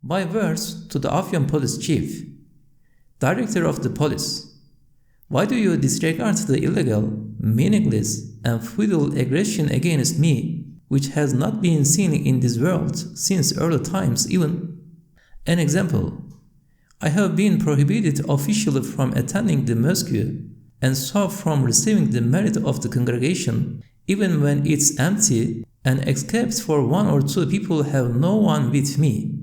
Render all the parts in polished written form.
By words to the Afyon Police Chief, Director of the Police, why do you disregard the illegal, meaningless, and futile aggression against me, which has not been seen in this world since early times even? An example, I have been prohibited officially from attending the mosque and so from receiving the merit of the congregation even when it's empty, and except for 1 or 2 people have no one with me.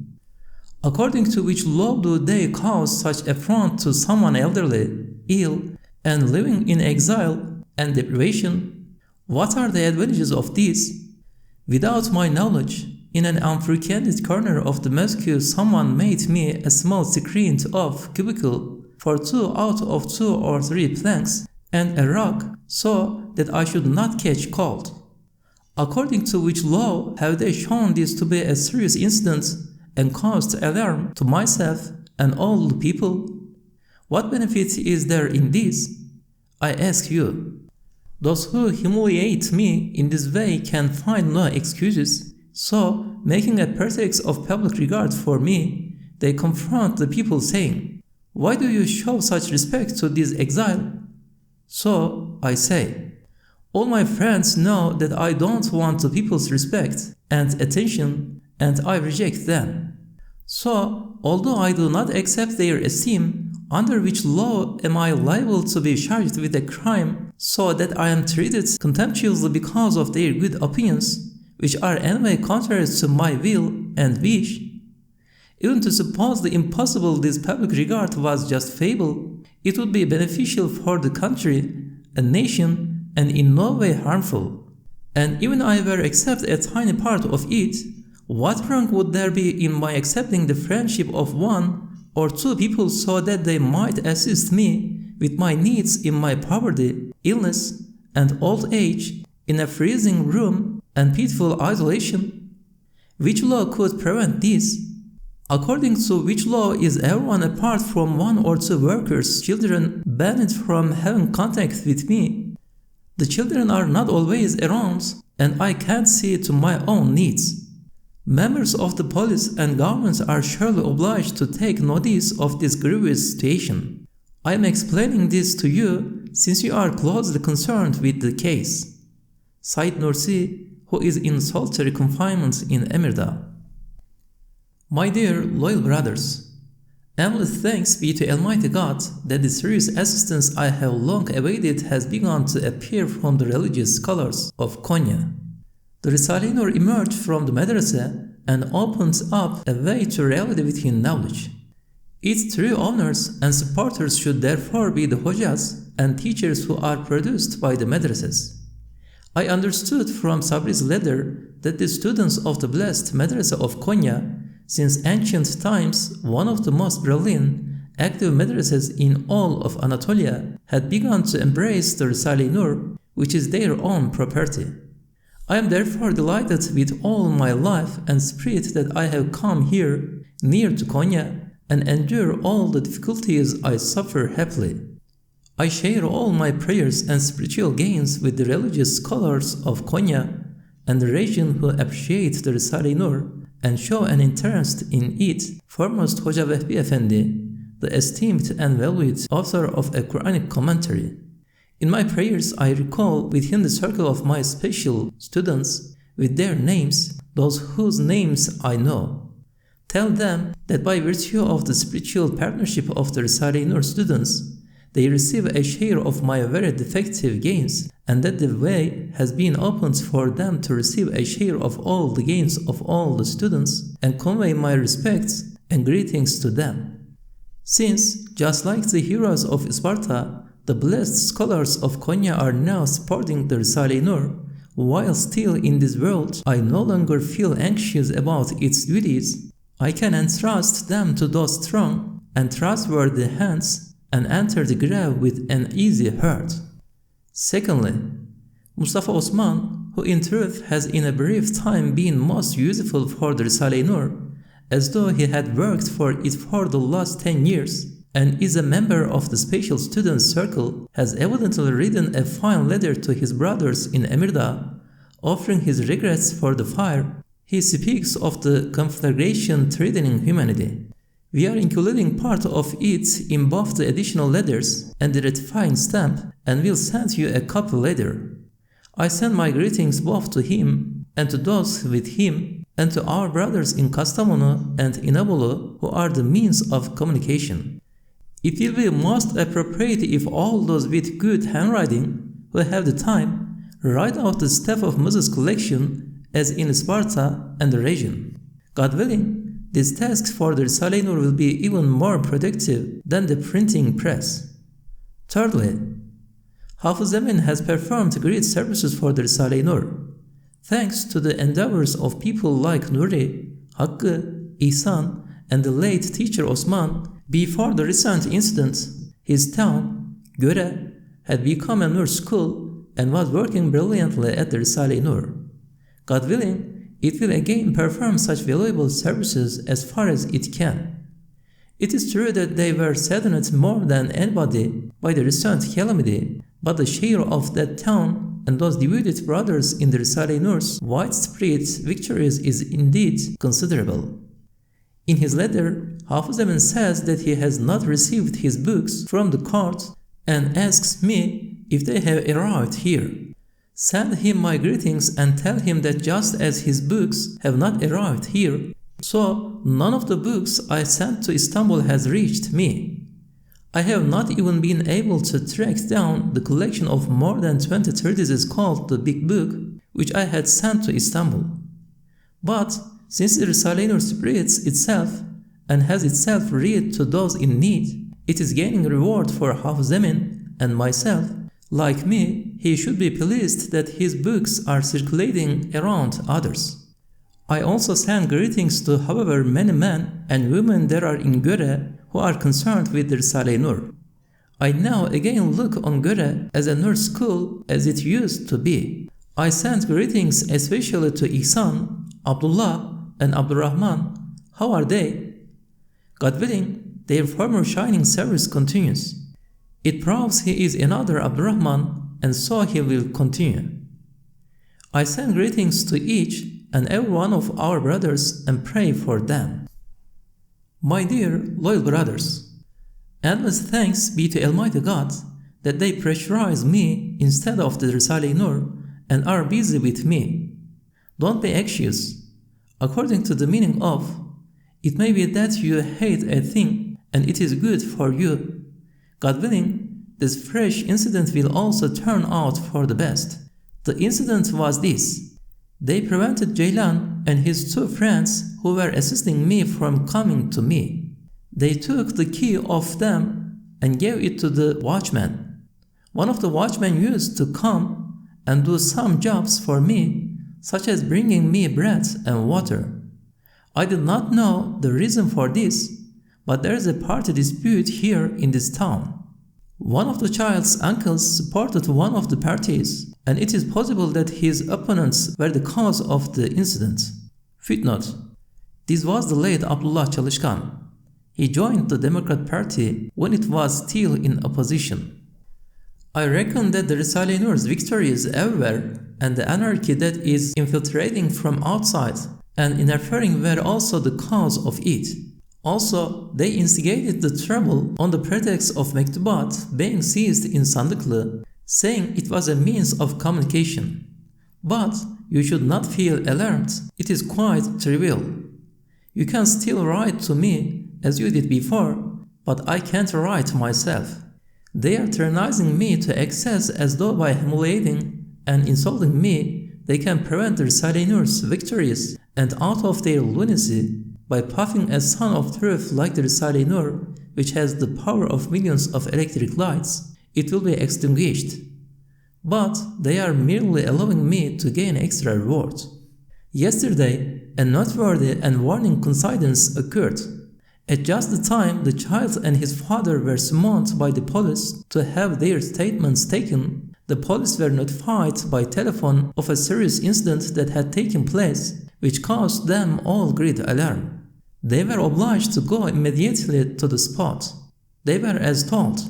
According to which law do they cause such affront to someone elderly, ill, and living in exile and deprivation? What are the advantages of this? Without my knowledge, in an unfrequented corner of the mosque someone made me a small screened-off cubicle for 2 out of 2 or 3 planks and a rug so that I should not catch cold. According to which law have they shown this to be a serious incident and caused alarm to myself and all the people? What benefit is there in this? I ask you. Those who humiliate me in this way can find no excuses, so, making a pretext of public regard for me, they confront the people saying, "Why do you show such respect to this exile?" So, I say, all my friends know that I don't want the people's respect and attention, and I reject them. So, although I do not accept their esteem, under which law am I liable to be charged with a crime so that I am treated contemptuously because of their good opinions, which are anyway contrary to my will and wish? Even to suppose the impossible this public regard was just fable, it would be beneficial for the country and nation and in no way harmful. And even I were accept a tiny part of it, what wrong would there be in my accepting the friendship of 1 or 2 people so that they might assist me with my needs in my poverty, illness, and old age in a freezing room and pitiful isolation? Which law could prevent this? According to which law is everyone apart from 1 or 2 workers' children banned from having contact with me? The children are not always around, and I can't see to my own needs. Members of the police and government are surely obliged to take notice of this grievous situation. I am explaining this to you since you are closely concerned with the case. Said Nursi, who is in solitary confinement in Emirdağ. My dear loyal brothers, endless thanks be to Almighty God that the serious assistance I have long awaited has begun to appear from the religious scholars of Konya. The Risale-i Nur emerged from the madrasa and opened up a way to reality within knowledge. Its true owners and supporters should therefore be the hojas and teachers who are produced by the madrasas. I understood from Sabri's letter that the students of the blessed madrasa of Konya, since ancient times one of the most brilliant, active madrasas in all of Anatolia, had begun to embrace the Risale-i Nur, which is their own property. I am therefore delighted with all my life and spirit that I have come here, near to Konya, and endure all the difficulties I suffer happily. I share all my prayers and spiritual gains with the religious scholars of Konya and the region who appreciate the Risale-i Nur and show an interest in it, foremost Hoca Vehbi Efendi, the esteemed and valued author of a Qur'anic commentary. In my prayers I recall within the circle of my special students, with their names, those whose names I know. Tell them that by virtue of the spiritual partnership of the Risale-i Nur students, they receive a share of my very defective gains, and that the way has been opened for them to receive a share of all the gains of all the students, and convey my respects and greetings to them. Since, just like the heroes of Sparta, the blessed scholars of Konya are now supporting the Risale-i Nur, while still in this world I no longer feel anxious about its duties, I can entrust them to those strong and trustworthy hands and enter the grave with an easy heart. Secondly, Mustafa Osman, who in truth has in a brief time been most useful for the Risale-i Nur, as though he had worked for it for the last 10 years, and is a member of the special student circle, has evidently written a fine letter to his brothers in Emirdağ, offering his regrets for the fire He speaks of the conflagration threatening humanity. We are including part of it in both the additional letters and the ratifying stamp, and will send you a copy later. I send my greetings both to him and to those with him, and to our brothers in Kastamonu and Inebolu, who are the means of communication. It will be most appropriate if all those with good handwriting, who have the time, write out the staff of Moses' collection as in Sparta and the region. God willing, this task for the Risale-i Nur will be even more productive than the printing press. Thirdly, Hafız Emin has performed great services for the Risale-i Nur. Thanks to the endeavors of people like Nuri, Hakkı, Ihsan, and the late teacher Osman, before the recent incident, his town, Göre, had become a Nur school and was working brilliantly at the Risale-i Nur. God willing, it will again perform such valuable services as far as it can. It is true that they were saddened more than anybody by the recent calamity, but the share of that town and those devoted brothers in the Risale-i Nur's widespread victories is indeed considerable. In his letter, Hafız Emin says that he has not received his books from the court and asks me if they have arrived here. Send him my greetings and tell him that just as his books have not arrived here, so none of the books I sent to Istanbul has reached me. I have not even been able to track down the collection of more than 20 treatises called the Big Book, which I had sent to Istanbul. But since the Risale-i Nur spreads itself and has itself read to those in need, it is gaining reward for Hafız Emin and myself. Like me, he should be pleased that his books are circulating around others. I also send greetings to however many men and women there are in Göre who are concerned with the Risale-i Nur. I now again look on Göre as a Nur school as it used to be. I send greetings especially to Ihsan, Abdullah, and Abdurrahman. How are they? God willing, their former shining service continues. It proves he is another Abdurrahman, and so he will continue. I send greetings to each and every one of our brothers and pray for them. My dear loyal brothers, endless thanks be to Almighty God that they pressurize me instead of the Risale-i Nur and are busy with me. Don't be anxious. According to the meaning of, it may be that you hate a thing and it is good for you. God willing, this fresh incident will also turn out for the best. The incident was this. They prevented Ceylan and his two friends who were assisting me from coming to me. They took the key of them and gave it to the watchman. One of the watchmen used to come and do some jobs for me, such as bringing me bread and water. I did not know the reason for this, but there is a party dispute here in this town. One of the child's uncles supported one of the parties, and it is possible that his opponents were the cause of the incident. Footnote: this was the late Abdullah Çalışkan. He joined the Democrat Party when it was still in opposition. I reckon that the Risale-i Nur's victory is everywhere, and the anarchy that is infiltrating from outside and interfering were also the cause of it. Also, they instigated the trouble on the pretext of mektubat being seized in Sandıklı, saying it was a means of communication. But you should not feel alarmed, it is quite trivial. You can still write to me as you did before, but I can't write myself. They are tyrannizing me to excess as though by humiliating and insulting me they can prevent the Risale-i Nur's victories, and out of their lunacy, by puffing a sun of truth like the Risale-i Nur, which has the power of millions of electric lights, it will be extinguished. But they are merely allowing me to gain extra reward. Yesterday, a noteworthy and warning coincidence occurred. At just the time the child and his father were summoned by the police to have their statements taken, the police were notified by telephone of a serious incident that had taken place, which caused them all great alarm. They were obliged to go immediately to the spot. They were as told,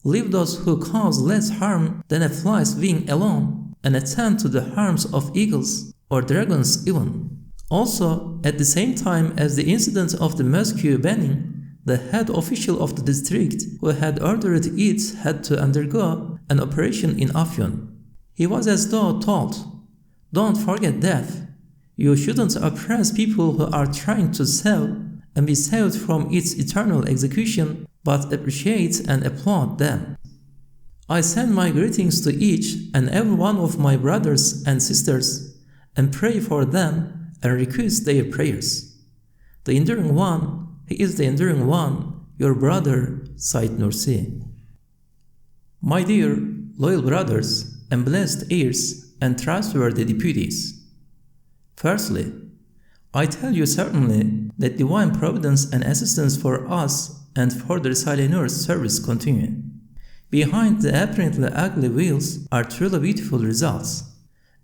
"Leave those who cause less harm than a fly's wing alone, and attend to the harms of eagles or dragons even." Also, at the same time as the incident of the mosque banning, the head official of the district who had ordered it had to undergo an operation in Afyon. He was as though told, "Don't forget death. You shouldn't oppress people who are trying to sell and be saved from its eternal execution, but appreciate and applaud them." I send my greetings to each and every one of my brothers and sisters and pray for them and request their prayers. The Enduring One, He is the Enduring One, your brother, Said Nursi. My dear, loyal brothers and blessed heirs and trustworthy deputies. Firstly, I tell you certainly that divine providence and assistance for us and for the Risale-i Nur service continue. Behind the apparently ugly wheels are truly beautiful results.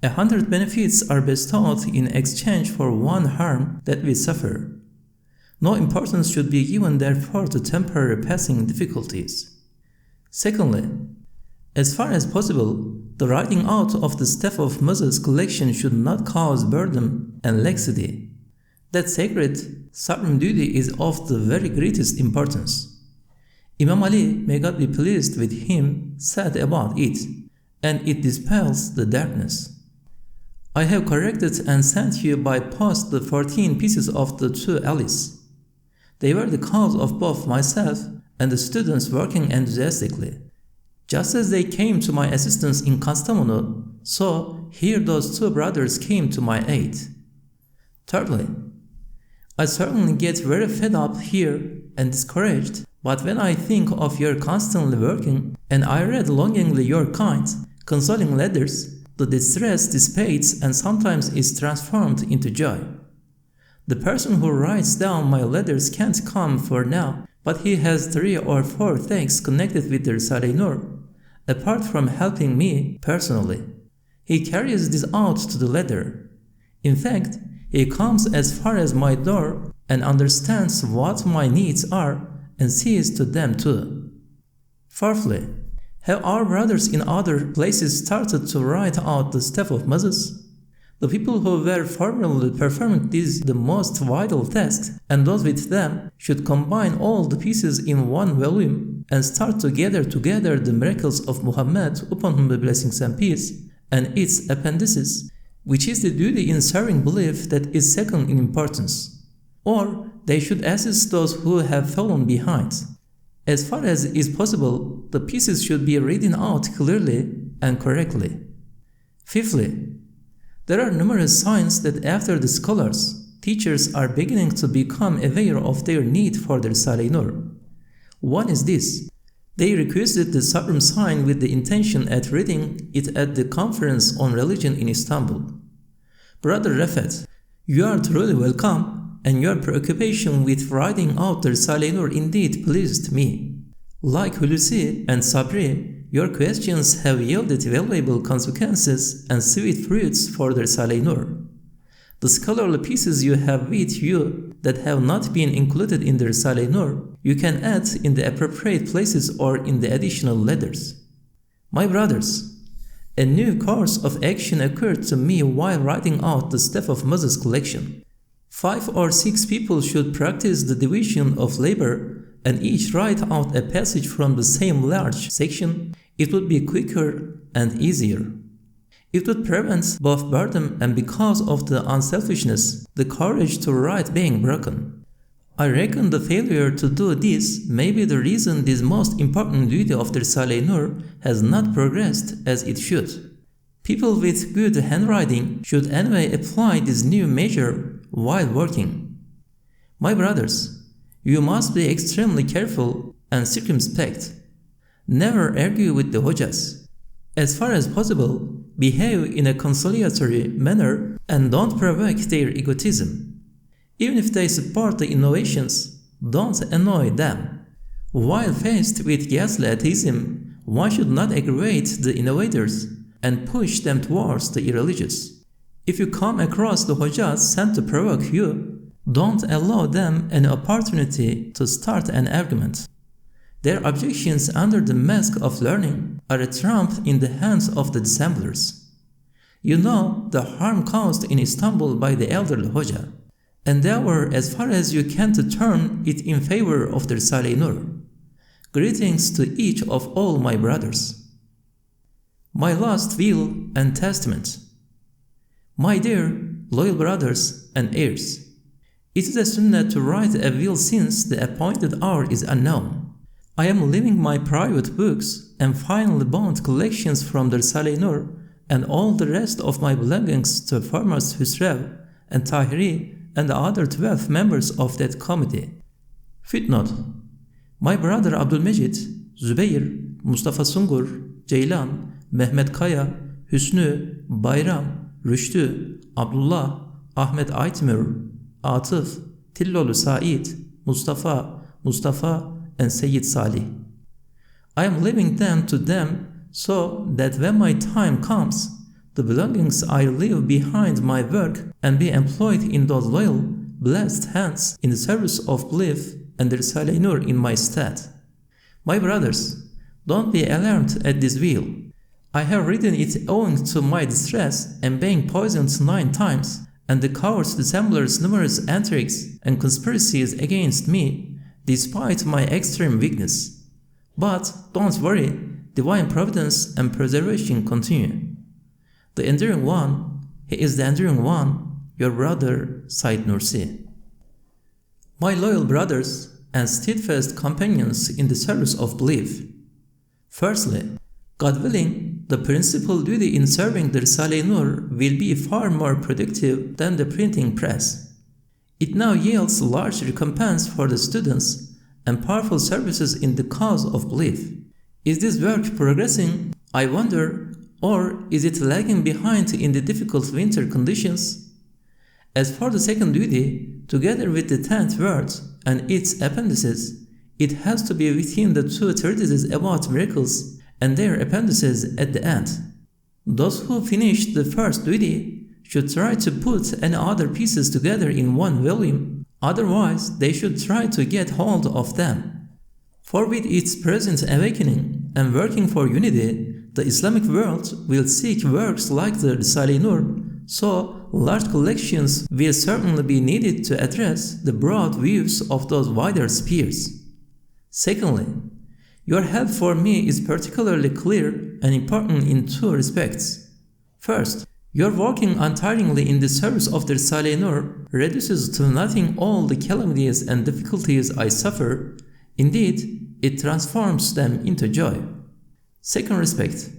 100 benefits are bestowed in exchange for one harm that we suffer. No importance should be given therefore to temporary passing difficulties. Secondly, as far as possible, the writing out of the staff of Moses' collection should not cause burden and laxity. That sacred, sovereign duty is of the very greatest importance. Imam Ali, may God be pleased with him, said about it, and it dispels the darkness. I have corrected and sent you by post the 14 pieces of the 2 Alis. They were the cause of both myself and the students working enthusiastically. Just as they came to my assistance in Kastamonu, so here those 2 brothers came to my aid. Thirdly, I certainly get very fed up here and discouraged, but when I think of your constantly working, and I read longingly your kind, consoling letters, the distress dissipates and sometimes is transformed into joy. The person who writes down my letters can't come for now, but he has 3 or 4 things connected with the Risale-i Nur, apart from helping me personally. He carries this out to the letter. In fact, he comes as far as my door and understands what my needs are and sees to them too. Fourthly, have our brothers in other places started to write out the staff of Moses? The people who were formerly performing these the most vital tasks and those with them should combine all the pieces in one volume and start to gather together the miracles of Muhammad, upon whom be blessings and peace, and its appendices, which is the duty in serving belief that is second in importance. Or they should assist those who have fallen behind. As far as is possible, the pieces should be written out clearly and correctly. Fifthly, there are numerous signs that after the scholars, teachers are beginning to become aware of their need for the Risale-i Nur. One is this: they requested the sovereign sign with the intention at reading it at the conference on religion in Istanbul. Brother Refat, you are truly welcome, and your preoccupation with writing out the Risale-i Nur indeed pleased me. Like Hulusi and Sabri, your questions have yielded valuable consequences and sweet fruits for the Risale-i Nur. The scholarly pieces you have with you that have not been included in the Risale-i Nur, you can add in the appropriate places or in the additional letters. My brothers, a new course of action occurred to me while writing out the staff of Moses' collection. 5 or 6 people should practice the division of labor and each write out a passage from the same large section. It would be quicker and easier. It would prevent both burden and, because of the unselfishness, the courage to write being broken. I reckon the failure to do this may be the reason this most important duty of the Risale-i Nur has not progressed as it should. People with good handwriting should anyway apply this new measure while working. My brothers, you must be extremely careful and circumspect. Never argue with the Hojas. As far as possible, behave in a conciliatory manner and don't provoke their egotism. Even if they support the innovations, don't annoy them. While faced with ghastly atheism, one should not aggravate the innovators and push them towards the irreligious. If you come across the Hojas sent to provoke you, don't allow them an opportunity to start an argument. Their objections under the mask of learning are a trump in the hands of the dissemblers. You know the harm caused in Istanbul by the elderly Hoca. Endeavor as far as you can to turn it in favor of the Risale-i Nur. Greetings to each of all my brothers. My last will and testament. My dear, loyal brothers and heirs, it is a sunnah to write a will since the appointed hour is unknown. I am leaving my private books and finally bound collections from the Risale-i Nur and all the rest of my belongings to Farmers Hüsrev and Tahiri and the other 12 members of that committee. Footnote: my brother Abdülmecit, Zübeyir, Mustafa Sungur, Ceylan, Mehmet Kaya, Hüsnü, Bayram, Rüştü, Abdullah, Ahmet Aytmur, Atıf, Tillolu Said, Mustafa, and Seyyid Salih. I am leaving them to them so that when my time comes, the belongings I leave behind my work and be employed in those loyal, blessed hands in the service of belief and the Risale-i Nur in my stead. My brothers, don't be alarmed at this will. I have written it owing to my distress and being poisoned 9 times, and the coward's dissemblers' numerous intrigues and conspiracies against me, despite my extreme weakness. But don't worry, divine providence and preservation continue. The enduring one, he is the enduring one, your brother Said Nursi. My loyal brothers and steadfast companions in the service of belief. Firstly, God willing, the principal duty in serving the Risale-i Nur will be far more productive than the printing press. It now yields large recompense for the students and powerful services in the cause of belief. Is this work progressing, I wonder, or is it lagging behind in the difficult winter conditions? As for the second duty, together with the 10th word and its appendices, it has to be within the 2 treatises about miracles and their appendices at the end. Those who finish the first duty should try to put any other pieces together in one volume, otherwise they should try to get hold of them. For with its present awakening and working for unity, the Islamic world will seek works like the Risale-i Nur, so large collections will certainly be needed to address the broad views of those wider spheres. Secondly, your help for me is particularly clear and important in 2 respects. First, your working untiringly in the service of the Risale-i Nur reduces to nothing all the calamities and difficulties I suffer. Indeed, it transforms them into joy. Second respect,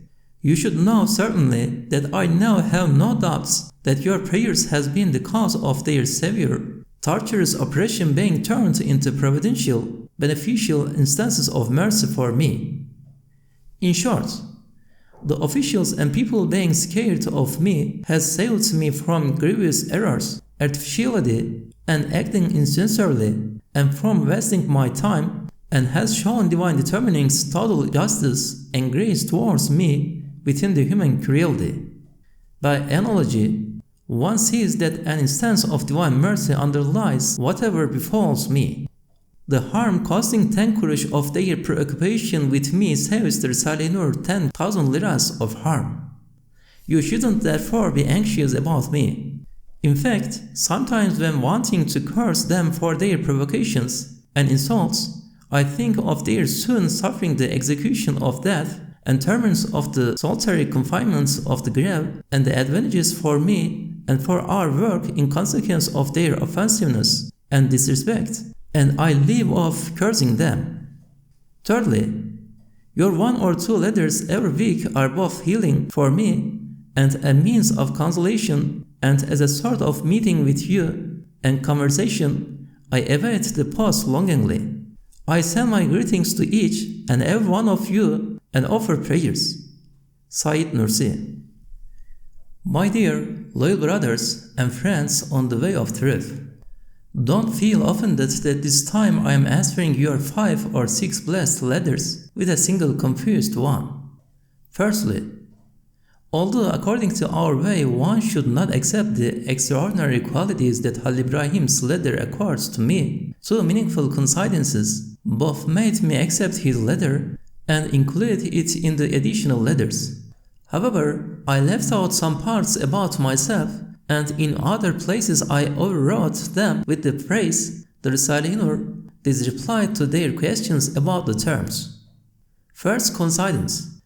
you should know certainly that I now have no doubts that your prayers has been the cause of their severe, torturous oppression being turned into providential, beneficial instances of mercy for me. In short, the officials and people being scared of me has saved me from grievous errors, artificiality, and acting insincerely, and from wasting my time, and has shown divine determining's total justice and grace towards me within the human cruelty. By analogy, one sees that an instance of divine mercy underlies whatever befalls me. The harm costing 10 kurush of their preoccupation with me saves the Risale-i Nur 10,000 liras of harm. You shouldn't therefore be anxious about me. In fact, sometimes when wanting to curse them for their provocations and insults, I think of their soon suffering the execution of death and torments of the solitary confinements of the grave and the advantages for me and for our work in consequence of their offensiveness and disrespect, and I leave off cursing them. Thirdly, your 1 or 2 letters every week are both healing for me and a means of consolation, and as a sort of meeting with you and conversation, I await the post longingly. I send my greetings to each and every one of you and offer prayers. Said Nursi. My dear, loyal brothers and friends on the way of truth, don't feel offended that this time I am answering your 5 or 6 blessed letters with a single confused one. Firstly, although according to our way one should not accept the extraordinary qualities that Halil Ibrahim's letter accords to me, 2 meaningful coincidences both made me accept his letter and include it in the additional letters. However, I left out some parts about myself, and in other places I overwrote them with the phrase, the Risale-i Nur. This replied to their questions about the terms. First, coincidence.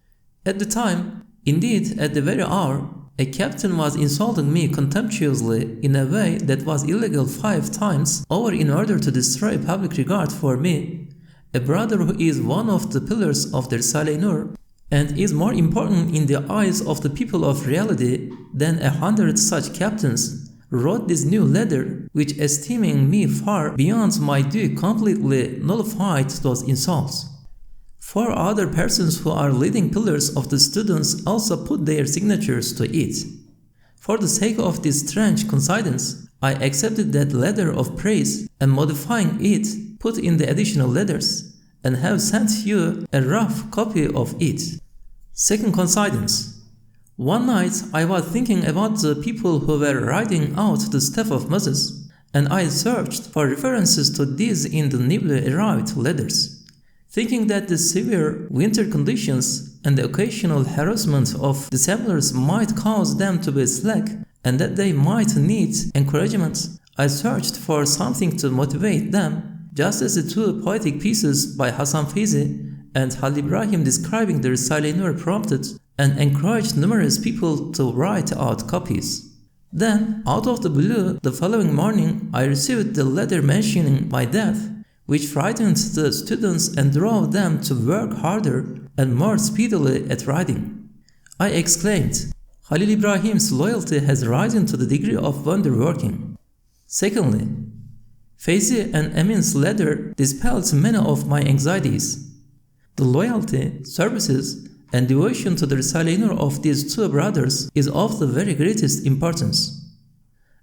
At the time, indeed at the very hour, a captain was insulting me contemptuously in a way that was illegal 5 times over in order to destroy public regard for me, a brother who is one of the pillars of the Risale-i Nur and is more important in the eyes of the people of reality than 100 such captains, wrote this new letter which, esteeming me far beyond my due, completely nullified those insults. 4 other persons who are leading pillars of the students also put their signatures to it. For the sake of this strange coincidence, I accepted that letter of praise and, modifying it, put in the additional letters and have sent you a rough copy of it. Second coincidence. One night I was thinking about the people who were riding out the staff of Moses, and I searched for references to these in the newly arrived letters, thinking that the severe winter conditions and the occasional harassment of dissemblers might cause them to be slack and that they might need encouragement. I searched for something to motivate them, just as the 2 poetic pieces by Hasan Feyzi and Halil Ibrahim describing the Risale-i Nur prompted and encouraged numerous people to write out copies. Then, out of the blue, the following morning, I received the letter mentioning my death, which frightened the students and drove them to work harder and more speedily at writing. I exclaimed, Halil Ibrahim's loyalty has risen to the degree of wonder-working. Secondly, Feyzi and Emin's letter dispelled many of my anxieties. The loyalty, services, and devotion to the Risale-i Nur of these 2 brothers is of the very greatest importance.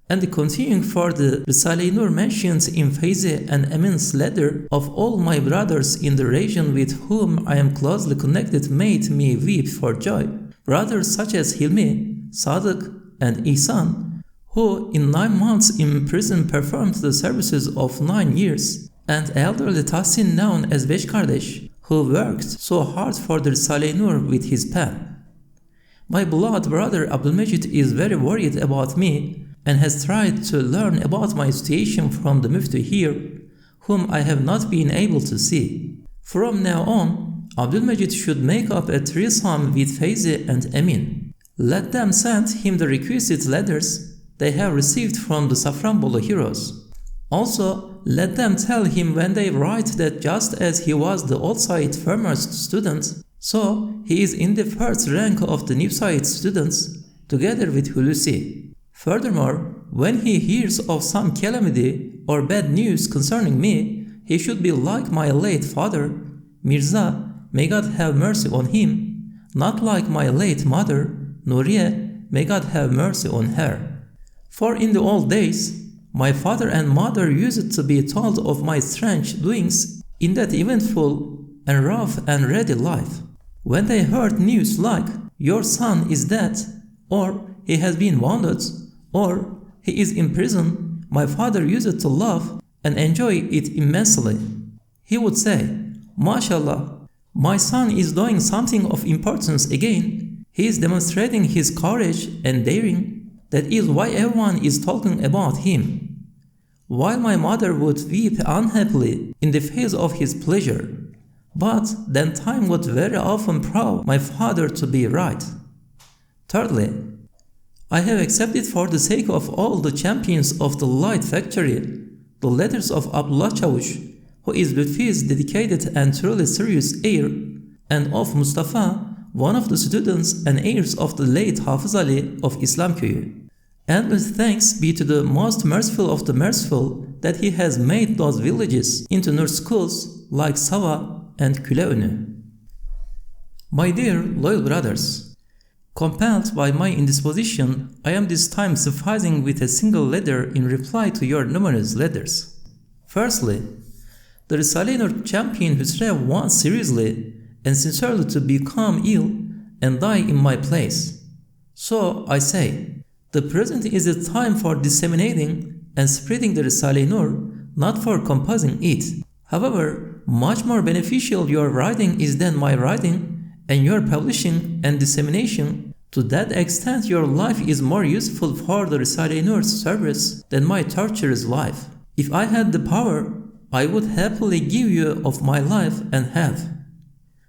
And the continuing for the Risale-i Nur mentions in Feyzi and Emin's letter of all my brothers in the region with whom I am closely connected made me weep for joy. Brothers such as Hilmi, Sadık, and Ihsan, who in 9 months in prison performed the services of 9 years, and elderly Tahsin known as Beş Kardeş, who worked so hard for the Risale-i Nur with his pen. My beloved brother Abdülmecid is very worried about me and has tried to learn about my situation from the Mufti here, whom I have not been able to see. From now on, Abdülmecid should make up a threesome with Feyzi and Emin. Let them send him the requisite letters they have received from the Safranbolu heroes. Also, let them tell him when they write that just as he was the old Said foremost student, so he is in the first rank of the new Said students, together with Hulusi. Furthermore, when he hears of some calamity or bad news concerning me, he should be like my late father, Mirza, may God have mercy on him, not like my late mother, Nuriye, may God have mercy on her. For in the old days, my father and mother used to be told of my strange doings in that eventful and rough and ready life. When they heard news like, your son is dead, or he has been wounded, or he is in prison, my father used to laugh and enjoy it immensely. He would say, Mashallah, my son is doing something of importance again. He is demonstrating his courage and daring. That is why everyone is talking about him. While my mother would weep unhappily in the face of his pleasure, but then time would very often prove my father to be right. Thirdly, I have accepted for the sake of all the champions of the light factory the letters of Abdullah Çavuş, who is Lütfi's dedicated and truly serious heir, and of Mustafa, one of the students and heirs of the late Hafız Ali of İslamköy'ü. Endless thanks be to the most merciful of the merciful that he has made those villages into Nur schools like Sava and Küleönü. My dear loyal brothers, compelled by my indisposition, I am this time sufficing with a single letter in reply to your numerous letters. Firstly, the Risale-i Nur champion Hüsrev wants seriously and sincerely to become ill and die in my place. So I say, the present is a time for disseminating and spreading the Risale-i Nur, not for composing it. However, much more beneficial your writing is than my writing, and your publishing and dissemination To that extent your life is more useful for the Risale-i Nur service than my torturer's life. If I had the power, I would happily give you of my life and have.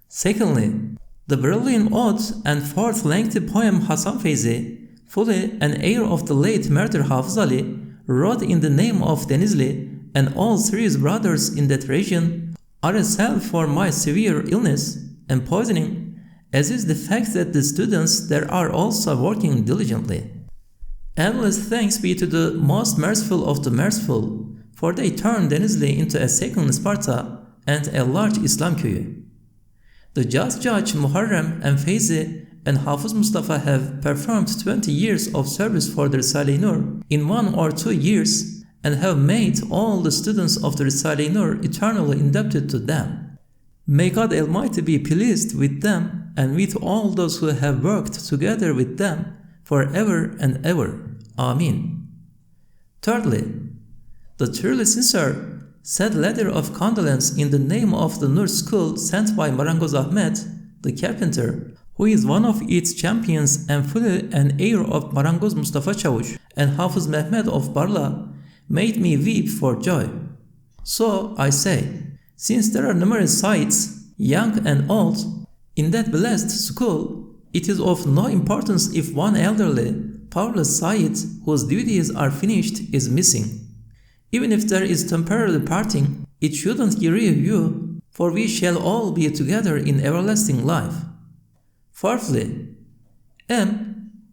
Secondly, the brilliant ode and fourth lengthy poem Hasan Feyzi, fully an heir of the late murdered Hafız Ali, wrote in the name of Denizli and all three brothers in that region, are a salve for my severe illness and poisoning, as is the fact that the students there are also working diligently. Endless thanks be to the most merciful of the merciful, for they turned Denizli into a second Sparta and a large Islam köyü. The just judge Muharrem and Feyzi and Hafız Mustafa have performed 20 years of service for the Risale-i Nur in 1 or 2 years and have made all the students of the Risale-i Nur eternally indebted to them. May God Almighty be pleased with them and with all those who have worked together with them forever and ever. Amen. Thirdly, the truly sincere sad letter of condolence in the name of the Nur school sent by Marangoz Ahmet, the carpenter, who is one of its champions and fully an heir of Marangoz Mustafa Çavuş and Hafız Mehmet of Barla, made me weep for joy. So I say, since there are numerous sites, young and old, in that blessed school, it is of no importance if one elderly, powerless Sayyid whose duties are finished is missing. Even if there is temporary parting, it shouldn't grieve you, for we shall all be together in everlasting life. Fourthly, M.H.R.M.,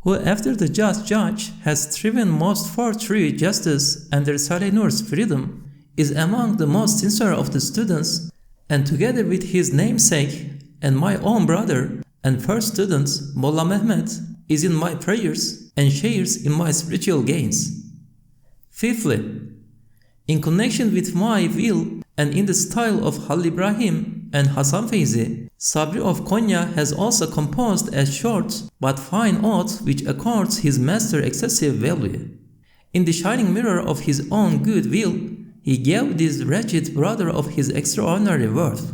who after the just judge has striven most for true justice and the Risale-i Nur's freedom, is among the most sincere of the students, and together with his namesake and my own brother and first student, Molla Mehmet, is in my prayers and shares in my spiritual gains. Fifthly, in connection with my will and in the style of Halil Ibrahim and Hasan Feyzi, Sabri of Konya has also composed a short but fine ode which accords his master excessive value. In the shining mirror of his own good will, he gave this wretched brother of his extraordinary worth.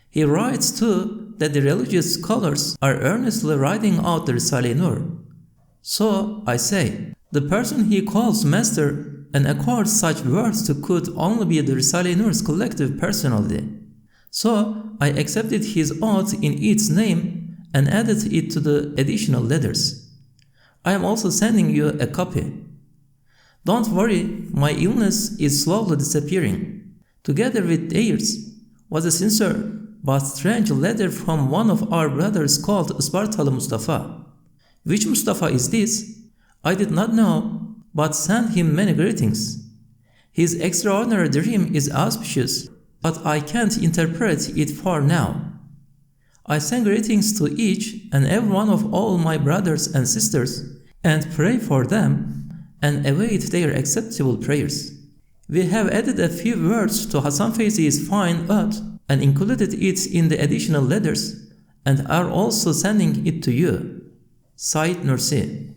He writes too that the religious scholars are earnestly writing out the Risale-i Nur. So I say, the person he calls master and accords such words to could only be the Risale-i Nur's collective personality. So I accepted his ode in its name and added it to the additional letters. I am also sending you a copy. Don't worry, my illness is slowly disappearing. Together with theirs was a sincere but strange letter from one of our brothers called Ispartalı Mustafa. Which Mustafa is this? I did not know, but sent him many greetings. His extraordinary dream is auspicious, but I can't interpret it for now. I send greetings to each and every one of all my brothers and sisters, and pray for them, and await their acceptable prayers. We have added a few words to Hasan Feyzi's fine ode, and included it in the additional letters, and are also sending it to you. Said Nursi.